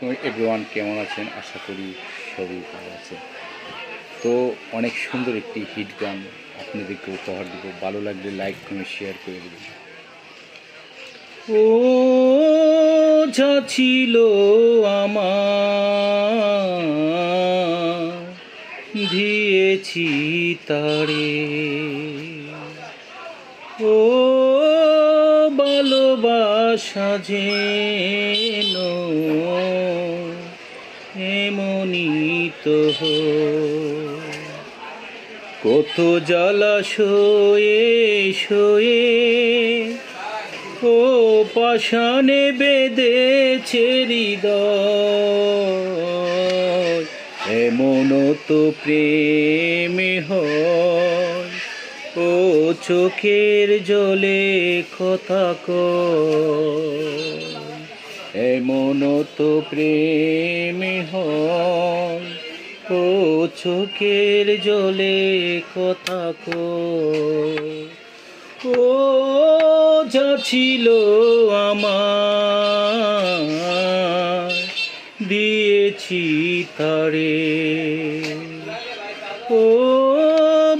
Everyone কেমন আছেন? আশা করি সবই ভালো আছেন। তো অনেক সুন্দর একটি হিট গান আপনাদেরকে উপহার দেব। ভালো লাগলে লাইক কমেন্ট শেয়ার করে দেবেন। ও যা ছিল আমার দিয়েছি তারে, ও ভালোবাসা যেন এমনই তো কত জলাশয়ে শোয়ে ও পাষাণে বেঁধেছে হৃদয়, এমন তো প্রেম হয় ও চোখের জলে কথা কয়, এমন তো প্রেম হয় ও চোখের জলে কথা কয়, ও যা ছিল আমার দিয়েছি তারে, ও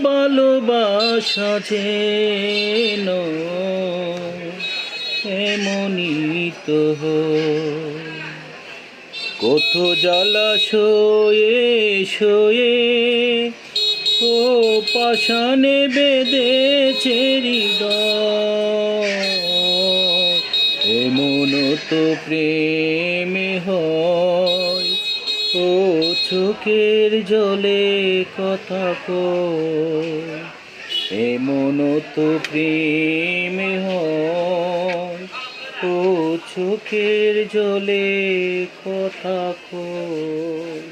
ভালোবাসা যেন এমনই তো কত জলাশয়ে শোয়ে ও পাষাণে বেঁধেছে হৃদয়, এমন তো প্রেম হয় ও চোখের জলে কথা কয়, এমন তো প্রেম হয় ও চোখের জলে কথা কয়।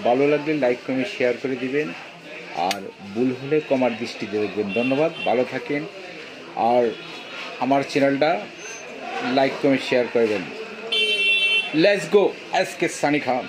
ভালো লাগলে লাইক কমেন্ট শেয়ার করে দিবেন, আর ভুল হলে কমার দৃষ্টিতে দেখবেন। ধন্যবাদ, ভালো থাকেন, আর আমার চ্যানেলটা লাইক কমেন্ট শেয়ার করবেন। Let's go S K Sunny Khan.